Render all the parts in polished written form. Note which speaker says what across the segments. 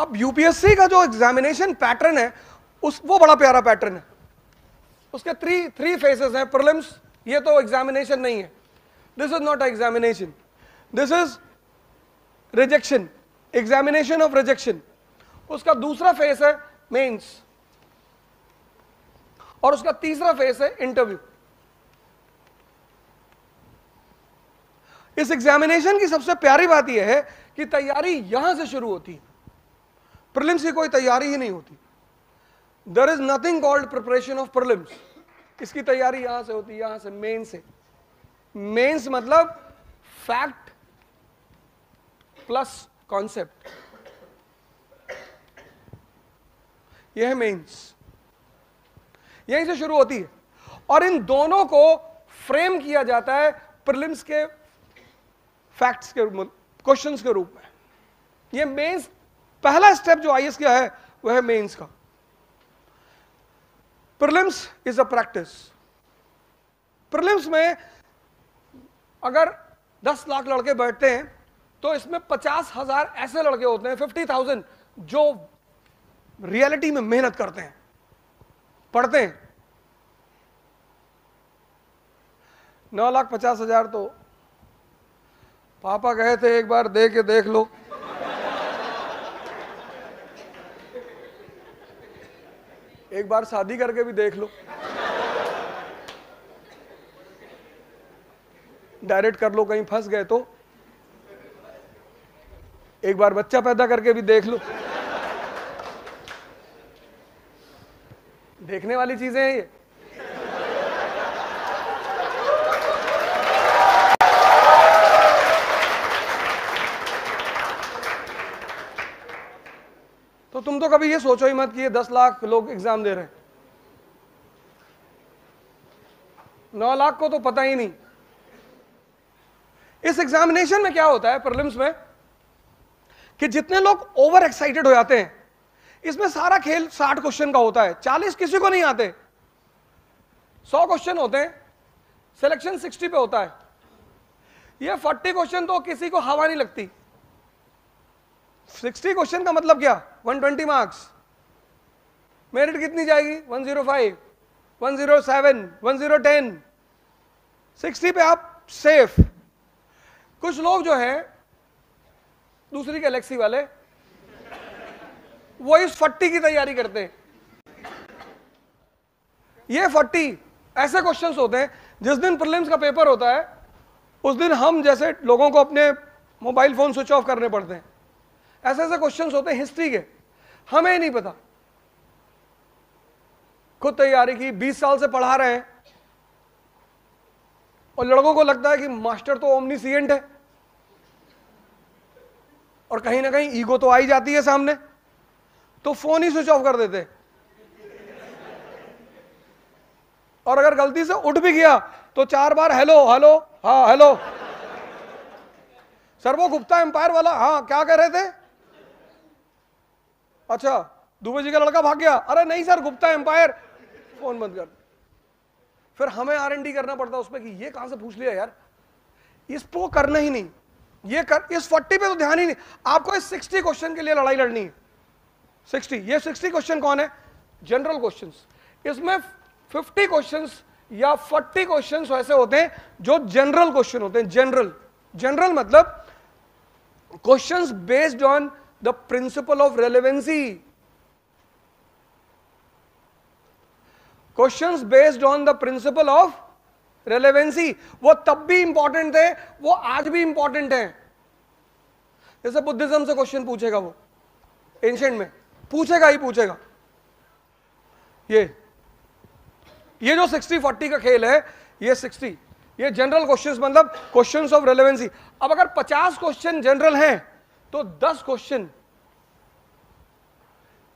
Speaker 1: अब यूपीएससी का जो एग्जामिनेशन पैटर्न है वो बड़ा प्यारा पैटर्न है। उसके थ्री फेसेस हैं। प्रीलिम्स, ये तो एग्जामिनेशन नहीं है, this is not a examination, this is rejection, examination of rejection. उसका दूसरा फेस है मेंस, और उसका तीसरा फेस है इंटरव्यू। इस एग्जामिनेशन की सबसे प्यारी बात यह है कि तैयारी यहां से शुरू होती है, प्रीलिम्स की कोई तैयारी ही नहीं होती। There is nothing called preparation of prelims. इसकी तैयारी यहां से होती है, यहां से, मेन से। मेंस मतलब फैक्ट प्लस कॉन्सेप्ट, यह है मेंस, यहीं से शुरू होती है। और इन दोनों को फ्रेम किया जाता है प्रीलिम्स के फैक्ट्स के रूप में, क्वेश्चंस के रूप में। ये मेंस, पहला स्टेप जो आईएएस का है वह है मेंस का। Prelims is a practice. Prelims में अगर 10 लाख लड़के बैठते हैं तो इसमें 50,000 ऐसे लड़के होते हैं, 50,000, जो रियलिटी में मेहनत करते हैं, पढ़ते हैं। 9,50,000 तो पापा कहे थे एक बार दे के देख लो। एक बार शादी करके भी देख लो, डायरेक्ट कर लो, कहीं फंस गए तो। एक बार बच्चा पैदा करके भी देख लो। देखने वाली चीजें हैं ये। तो तुम तो कभी ये सोचो ही मत कि ये 10 लाख लोग एग्जाम दे रहे हैं। 9 लाख को तो पता ही नहीं। इस एग्जामिनेशन में क्या होता है प्रीलिम्स में कि जितने लोग ओवर एक्साइटेड हो जाते हैं, इसमें सारा खेल 60 क्वेश्चन का होता है, 40 किसी को नहीं आते, 100 क्वेश्चन होते हैं, सिलेक्शन 60 पे होता है। ये 40 क्वेश्चन तो किसी को हवा नहीं लगती। 60 क्वेश्चन का मतलब क्या, 120 मार्क्स। मेरिट कितनी जाएगी, 105, 107, 1010, 60 पे आप सेफ। कुछ लोग जो है दूसरी गैलेक्सी वाले, वो इस 40 की तैयारी करते हैं। ये 40 ऐसे क्वेश्चंस होते हैं, जिस दिन प्रीलिम्स का पेपर होता है उस दिन हम जैसे लोगों को अपने मोबाइल फोन स्विच ऑफ करने पड़ते हैं। ऐसे ऐसे क्वेश्चंस होते हैं हिस्ट्री के, हमें ही नहीं पता। खुद तैयारी की, 20 साल से पढ़ा रहे हैं, और लड़कों को लगता है कि मास्टर तो ओमनीसिएंट है, और कहीं ना कहीं ईगो तो आई जाती है सामने, तो फोन ही स्विच ऑफ कर देते। और अगर गलती से उठ भी गया तो 4 बार हेलो हेलो, हाँ हेलो सर, वो गुप्ता एम्पायर वाला, हाँ क्या कह रहे थे, अच्छा दुबे जी का लड़का भाग गया, अरे नहीं सर गुप्ता एम्पायर, फोन बंद कर। फिर हमें R&D करना पड़ता उस पर कि ये कहां से पूछ लिया यार, इसको करना ही नहीं, ये कर, इस 40 पे तो ध्यान ही नहीं। आपको इस 60 क्वेश्चन के लिए लड़ाई लड़नी है। 60, ये 60 क्वेश्चन कौन है, जनरल क्वेश्चंस। इसमें 50 क्वेश्चंस या 40 क्वेश्चंस ऐसे होते हैं जो जनरल क्वेश्चन होते हैं। जनरल मतलब questions based on the principle of relevancy, questions based on the principle of relevancy. वो तब भी इंपॉर्टेंट थे, वो आज भी इंपॉर्टेंट है। जैसे बुद्धिज्म से क्वेश्चन पूछेगा, वो एंशिएंट में पूछेगा ही पूछेगा। ये जो 60-40 का खेल है, ये 60, ये जनरल क्वेश्चंस मतलब क्वेश्चंस ऑफ रेलेवेंसी। अब अगर 50 क्वेश्चन जनरल हैं तो 10 क्वेश्चन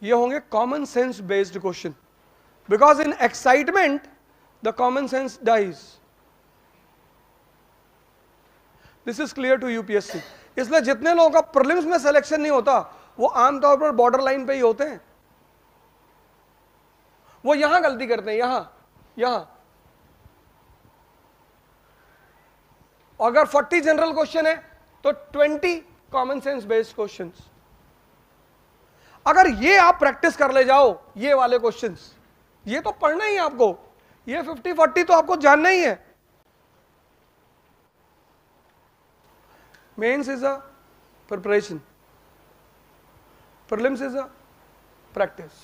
Speaker 1: ये होंगे common sense based question, because in excitement the common sense dies. This is clear to UPSC. इसलिए जितने लोगों का प्रीलिम्स में सिलेक्शन नहीं होता वो आमतौर पर बॉर्डर लाइन पे ही होते हैं। वो यहां गलती करते हैं, यहां। अगर 40 जनरल क्वेश्चन है तो 20 कॉमन सेंस बेस्ड क्वेश्चंस। अगर ये आप प्रैक्टिस कर ले जाओ, ये वाले क्वेश्चंस, ये तो पढ़ना ही है आपको, ये 50-40 तो आपको जानना ही है। Mains is a preparation, prelims is a practice.